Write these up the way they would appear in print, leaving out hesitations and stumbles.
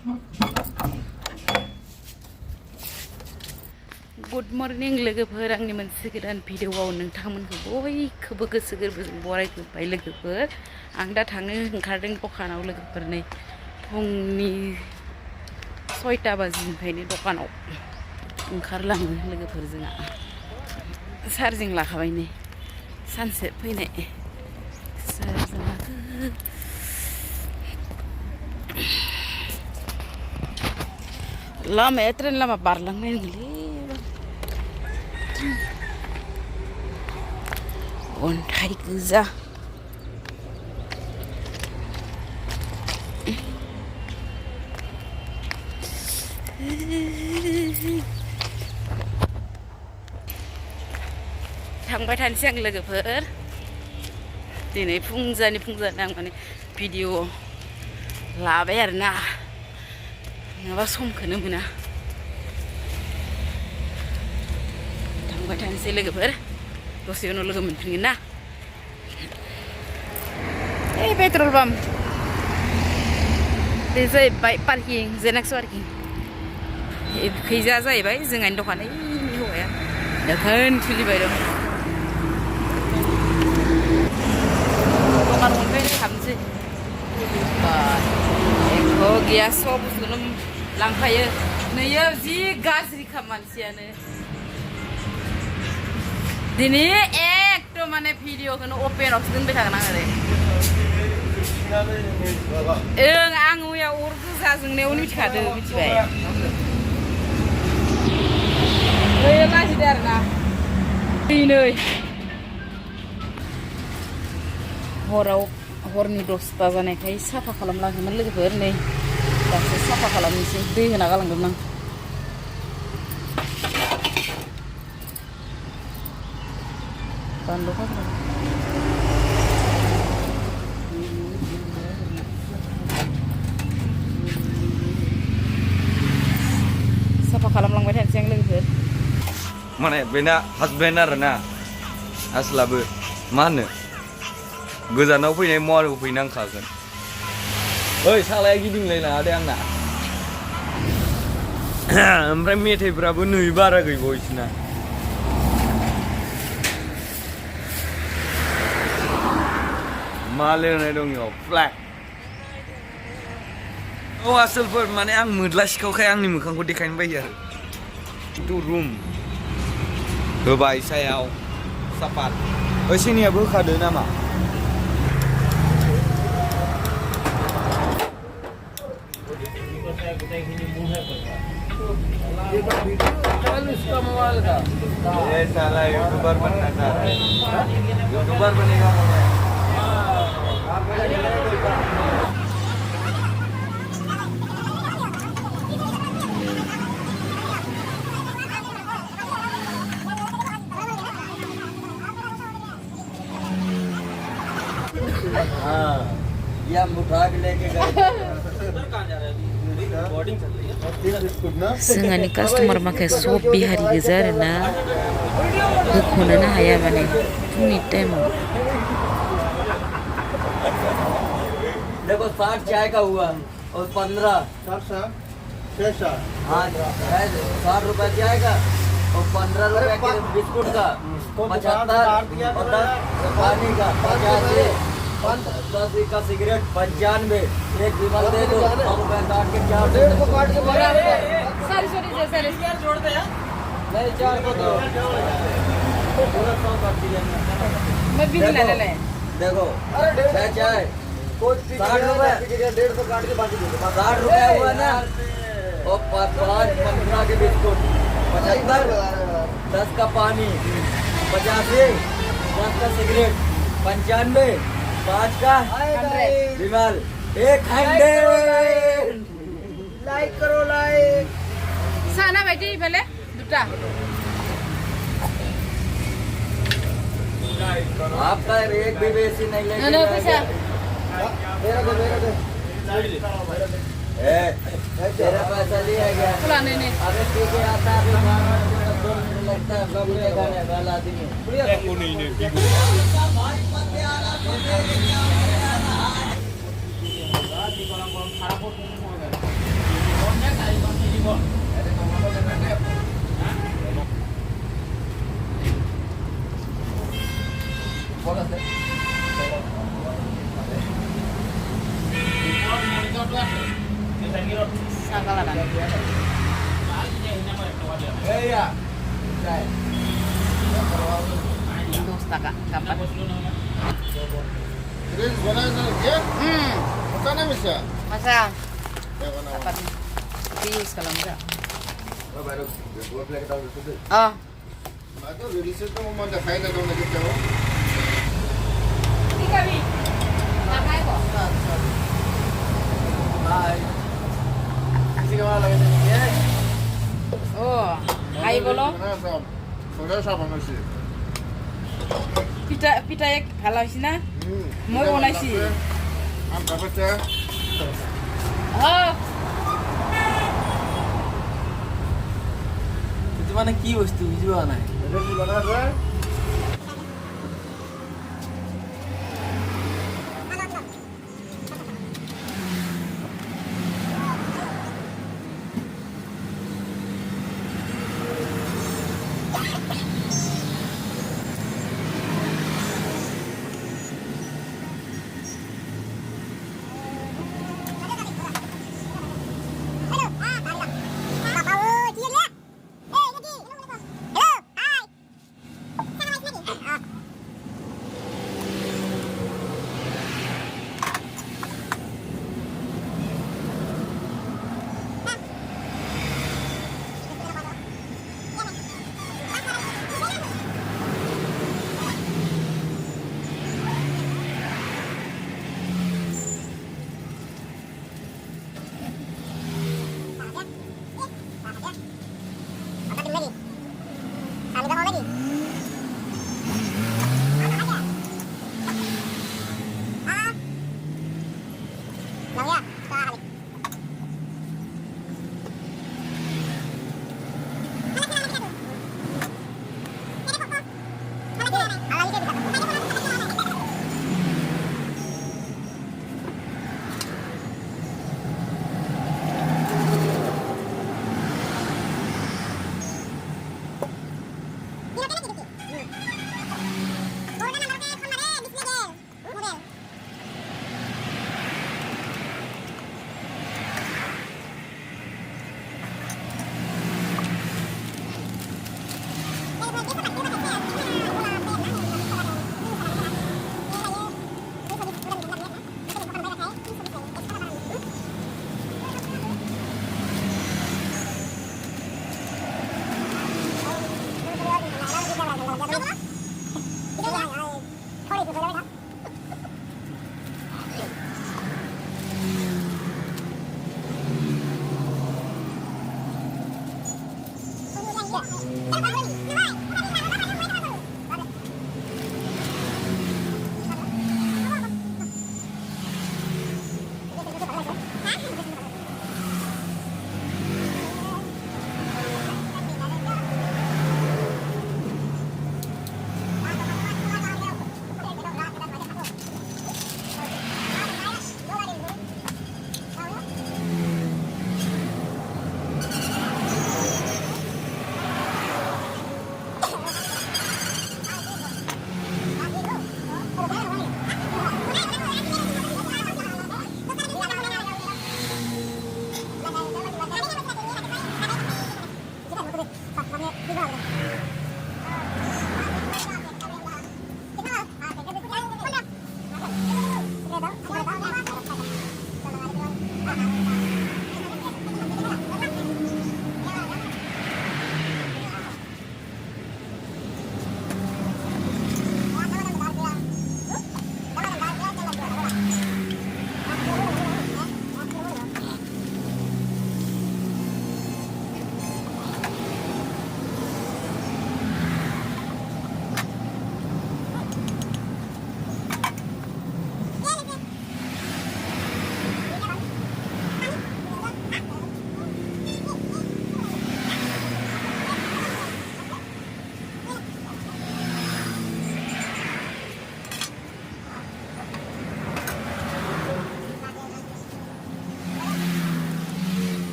Good morning लोगोफोर आंनि मोनसे गोदान भिडिअआव नोंथांमोनखौ बयखौबो गोसो गोरबोजों बरायजोब्बाय लोगोफोर आं दा थांनो ओंखारदों दखानाव लोगोफोर नै फुंनि 6टा बाजिनिफ्रायनो दखानाव ओंखारलाङो लोगोफोर जोंहा चार्जिं लाखाबाय नै सानसे फैनाय लामाया ट्रेन लामा बारलांनाय नोंलै अन्थाइ गोजा थांबाय थानोसै आं लोगोफोर दिनै फुंजानि आं माने भिडिअ लाबाय आरोना नङाबा समखौनो मोना थांबाय थानोसै लोगोफोर दसे उनाव लोगो मोनफिनगोन ना पेट्रल पाम्प बे जाहैबाय पार्किं जेनेक्स पार्किं खैजा जाहैबाय जोंहानि दखान ओइनि हौवाया दोखोन खुलिबाय दं दखान मोनबाय हाबनोसै एख' गैया सब बुस्थुखौनो लांफायो नैयो जि गाज्रिखा मानसियानो दिनै एकदम माने भिडिअखौनो अपेनावसो दोनबाय थागोन आं ओं आं मैया अर गोजा जोंनायावनो मिथिखादों मिथिबाय ओइ लाजिदो आरोना नै हरनि 10ता जानायखाय साफा खालामलाङोमोन लोगोफोर नै दासो साफा खालामनोसै दै होना गालांदोंमोन आं बानलु फाग्ला साफा खालामलांबाय थानोसै आं लोगोफोर माने बेना हासबेन्ड आरोना आसलाबो मा होनो गोजानाव फैनाय मुवायाव फैनांखागोन ओइ सालाया गिदिंलाय नाङा दे आंना ओमफ्राय मेथाइफ्राबो नै बारा गैबाव इसना मा लिरनाय दं इयाव फ्लेग औ आसोलफोर माने आं मोद्ला सिखावखाय आंनि मोखांखौ देखायनो बायो आरो टु रुम होबाय सायाव सापात ओइ सिनियाबो होखादो नामा इसका मोबाइल का ये साला यूट्यूबर बनना चाह रहा है यूट्यूबर बनेगा हाँ ये हम उठा के लेके गए जोंहानि कास्टमार माखासे सब बिहारि गोजा आरोना होख'नोनो हाया माने फुंनि टाइमाव देखो 60 चाय का हुआ और 15 हाँ 60 रुपए चाय का और 15 रुपए के बिस्कुट का 75 और 10 पानी का 10 का सिगरेट 95 एक विमल दे दो रुपए काट के 4 जोड़ दे नहीं 4 को दो पूरा 100 काट दिया मैं बिल ले ले देखो चाय 60 रुपए 150 काट के बाकी दे 60 रुपए हुआ ना और 5 15 के बिस्कुट 75 10 का पानी 85 10 का सिगरेट 95 5 का विमल 100 लाइक करो लाइक साना बायदि इफाले दुटा आपका एक भी बेसी नहीं लेके नो पैसा मेरा दे तेरा पैसा लिया गया फुलाने ने अबे ठीक है आता है लगता है कब लेगा वाला आदमी Sakalaran. Iya. Dos taka kapat. Terus बनाना क्या बताना मिसा Masa क्या बनाना kapat. Pius kalau enggak. Baru dua plek tahu itu. Oh, मैं तो रिलीज से तो मैं दिखाई ना दूँ लेकिन क्या हो tiga bi. Pakai kok. Hai. Kasih ke mana lagi ya? Oh, hai bolo. थोड़ा सा बना C Pita ya kalau sini. Mau mana sih? हम क्या बच्चा Oh, Itu mana ki वस्तु jual ना? रिलीज बना रहा है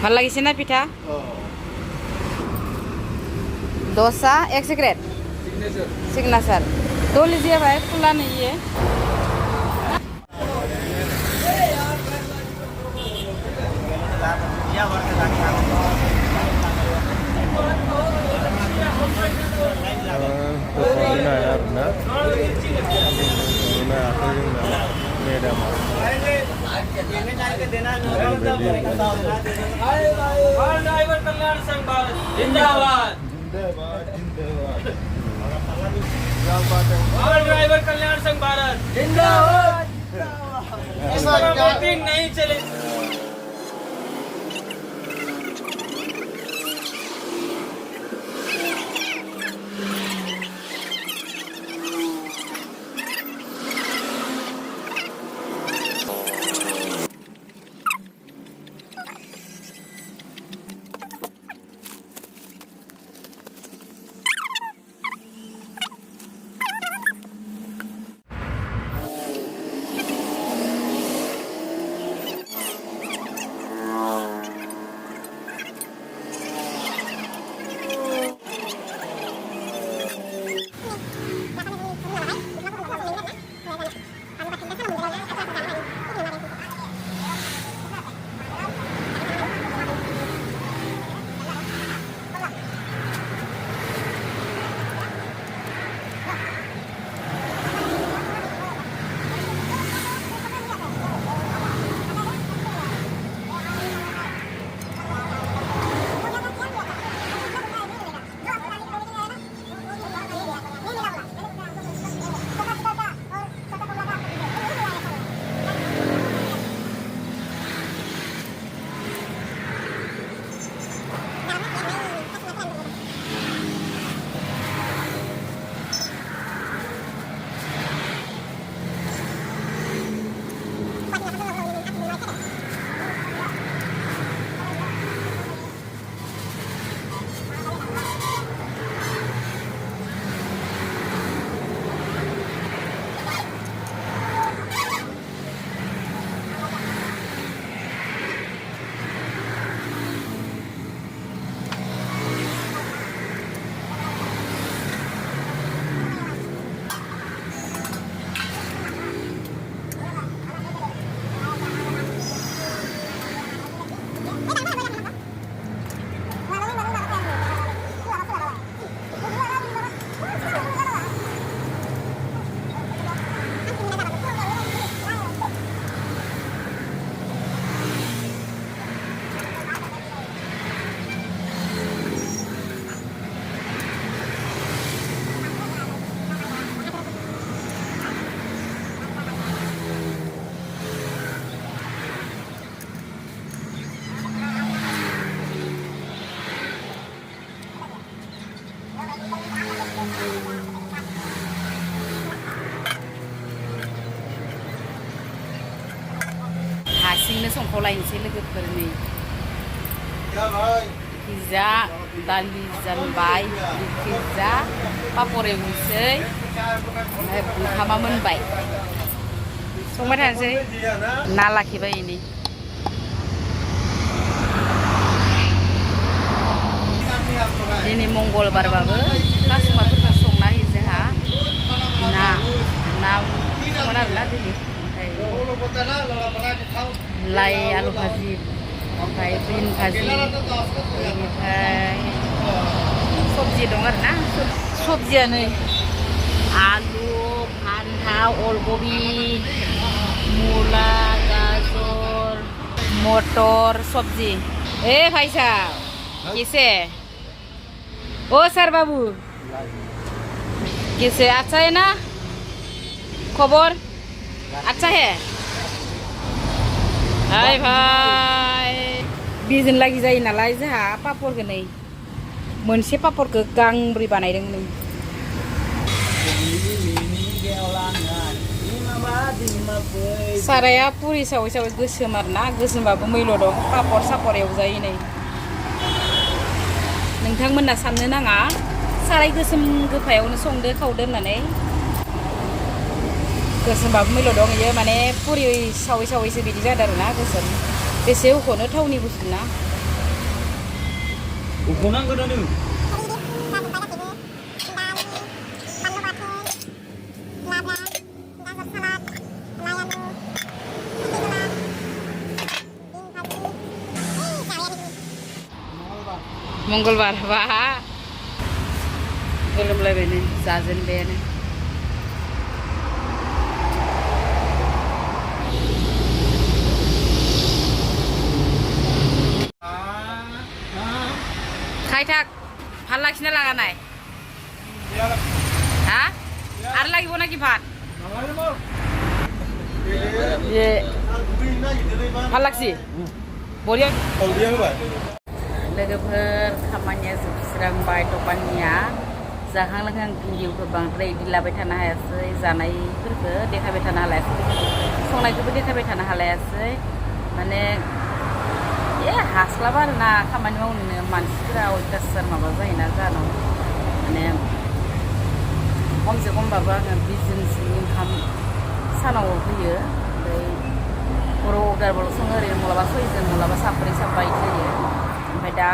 ভাল লাগিছে না পিঠা डोसा एक सिगरेट सिग्नेचर दो लीजिए भाई खुला नहीं है ड्राइवर कल्याण संघ भारत जिंदाबाद ड्राइवर कल्याण संघ भारत जिंदाबाद वोटिंग नहीं चले हारसिंनो संखावलायनोसै लोगोफोर नै पिज्जा दालि जानबाय पिज्जा पापर एवनोसै ओंखामा मोनबाय संबाय थानोसै ना लाखिबाय नै दिनै मंगलबारबाबो कास्टमारफोरनो संना होयो जोंहा ना संगोन आरोना दिनै लाइ आलु भाजी ओमफ्राय बिन भाजी बेनिफ्राय सबजि दं आरोना सबजिया नै आलु फान्थाव अलकबि मुला गाजर मटर सबजि ए भाई साहब कैसे ओ सर बाबू कैसे अच्छा है ना खबर अच्छा है हाय भाई बेजों लागि जायो नालाय जोंहा पापरखौ नै मोनसे पापरखौ गांब्रै बानायदों नै साराया पुरि सावै सावै गोसोम आरोना गोसोमबाबो मैल' दं पापर सापर एवजायो नै नोंथांमोना साननो नाङा साराय गोसोम गोफायावनो संदो खावदो होननानै गोसोमबाबो मैल' दं इयो माने पुरि सावै सावैसो बिदि जादों आरोना गोसोम बेसे होख'नो थावनि बुस्थु ना उखुनांगौ दा नों मंगलबार बा गोलोमलायबायनो जाजेनबायानो खाय थाक भात लाखिना लागा नाय हा आरो লাগিব नाকি भात ये भात लाखि बरिया लोगोफोर खामानिया जोबस्रांबाय दखाननिया जाखां लोंखां भिडिअखौ बांद्राय इदि लाबाय थानो हायासै जानायफोरखौ देखायबाय थानो हालायासै संनायखौबो देखायबाय थानो हालायासै माने हास्लाबा आरोना खामानि मावनो मानसिफोरा अयथासार माबा जायोना जानाव माने खमसे खमबाबो आङो 20 जनसोनि ओंखाम सानाव होयो ओमफ्राय हराव अर्डारबाल' सङो ओरैनो मालाबा 6 जन मालाबा साब्रै साबा इदि होयो ओमफ्राय दा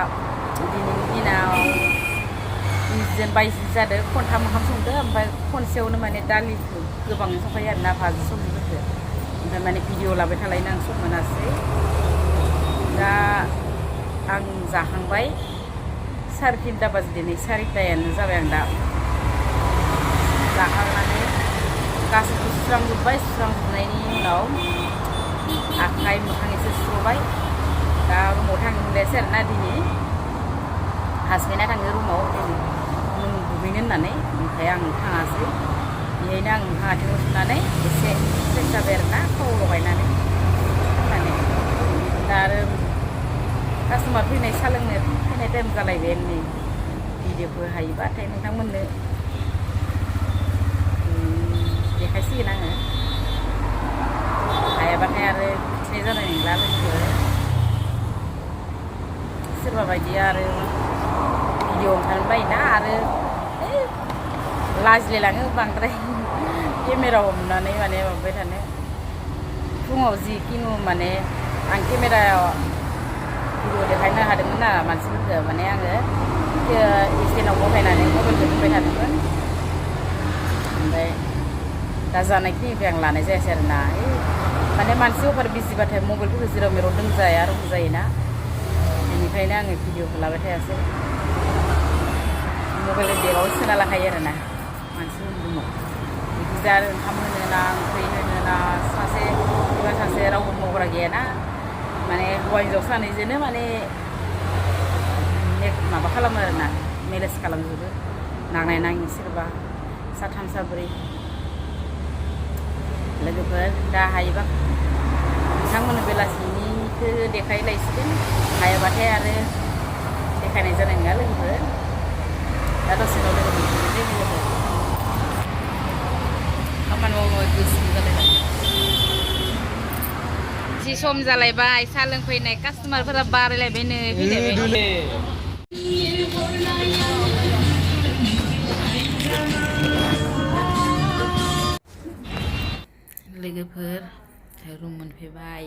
दिनैनि दिनाव 20 जन 22 जादों खनथाम ओंखाम संदो ओमफ्राय खनसेयावनो माने दालिखौ गोबाङै संखायो आरोना भाजी सबजिफोरखौ ओमफ्राय माने भिडिअ लाबाय थालायनो आं सम मोनासै दा आं जाखांबाय 3:30 बाजि दिनै 4टायानो जाबाय आं दा जाखांनानै गासैबो सुस्रांजोब्बाय सुस्रांजोबनायनि उनाव आखाइ मोखां एसे सुबाय दा रुमाव थांनो मोनलायासै आरोना दिनै हासबेन्डआ थाङो रुमाव नों दुगैनो होननानै ओमफ्राय आं थाङासै बेहायनो आं मोखां आथिंखौ सुनानै एसे फ्रेस जाबाय आरोना थाव लगायनानै दा आरो कास्टमार फैनाय साहा लोंनो फैनाय टाइम जालायबाय नै भिडिअफोर हायोबाथाय नोंथांमोननो देखायसिगोन आङो हायाबाथाय आरो मिथिनाय जानाय नंला लोगोफोर सोरबा बायदिया आरो भिडिअ ओंखारनो बायोना आरो लाजिलायलाङो बांद्राय केमेरा हमनानै माने माबाबाय थानो फुङाव जिखुनु माने आं केमेरायाव भिडिअ देखायनो हादोंमोन ना मानसिफोरखौ माने आङो स्टेन्डआव बहायनानै मबाइलखौ दोनबाय थादोंमोन ओमफ्राय दा जानायखिनिफ्राय आं लानाय जायासै आरोना माने मानसि अफार बिजिबाथाय मबाइलफोरखौ जेराव मेराव दोनजाया रं जायोना बेनिखायनो आङो भिडिअखौ लाबाय थायासै मबाइल बेगाव सोना लाखायो आरोना मानसिफोरनि रुमाव बिदि आरो ओंखाम होनो ना ओंख्रि होनो ना सासे रावबो मावग्रा गैयाना माने हौवा हिन्जाव सानैजोंनो माने माबा खालामो आरोना मेनेज खालामजोबो नांनाय नाङि सोरबा साथाम साब्रै लोगोफोर दा हायोबा नोंथांमोननो बेलासिनिखौ देखायलायसिगोन हायाबाथाय आरो देखायनाय जानाय नङा लोगोफोर दा दसेनाव लोगो मोनफिननोसै लोगोफोर खामानि मावनो गोसो जालायबाय एसे सम जालायबाय साहा लोंफैनाय कास्टमारफोरा बारायलायबायनो फैलायबाय लोगोफोर रुम मोनफैबाय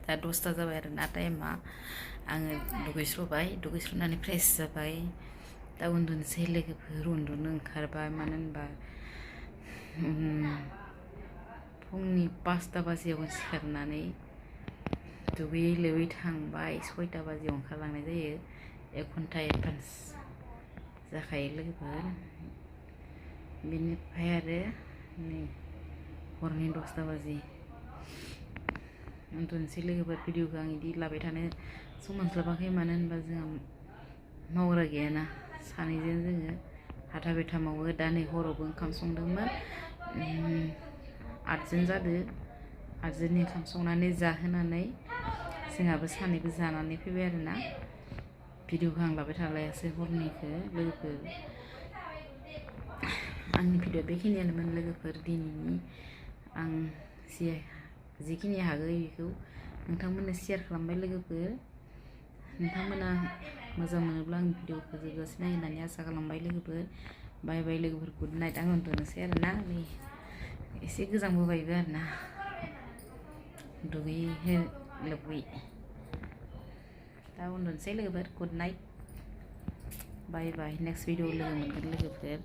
दा 10ता जाबाय आरोना टाइमा आङो दुगैस्रनानै फ्रेस जाबाय दा उन्दुनोसै लोगोफोर उन्दुनो ओंखारबाय मानो होनबा फुंनि 5ता बाजियाव सिखारनानै दुगैयै लोबै थांबाय 6ता बाजियाव ओंखारलांनाय जायो 1 घन्टा एडभान्स जाखायो लोगोफोर बेनिफ्राय आरो नै हरनि 10ता बाजि उन्दुनोसै लोगोफोर भिडिअखौ आं इदि लाबाय थानो सम मोनस्लाबाखै मानो होनबा जोंहा मावग्रा गैयाना सानैजों जोङो हाथा बेथा मावो दा नै हरावबो ओंखाम संदोंमोन 8 जन जादो 8 जननि ओंखाम संनानै जाहोनानै जोंहाबो सानैबो जानानै फैबाय आरोना भिडिअखौ आं लाबाय थालायासै हरनिखौ लोगोफोर आंनि भिडिअ बेखिनियानोमोन लोगोफोर दिनैनि आं जिखिनि हागौ बेखौ नोंथांमोननो शेयार खालामबाय लोगोफोर नोंथांमोना मोजां मोनोब्ला आंनि भिडिअखौ जोबजासिम नायो होननानै आसा खालामबाय लोगोफोर बाय बाय लोगोफोर गुड नाइट आं उन्दुनोसै आरोना नै एसे गोजांबोबायबो आरोना दुगैयै लोबै दा उन्दुनोसै लोगोफोर गुड नाइट बाय बाय नेक्स्ट भिडिअ लोगो मोनगोन लोगोफोर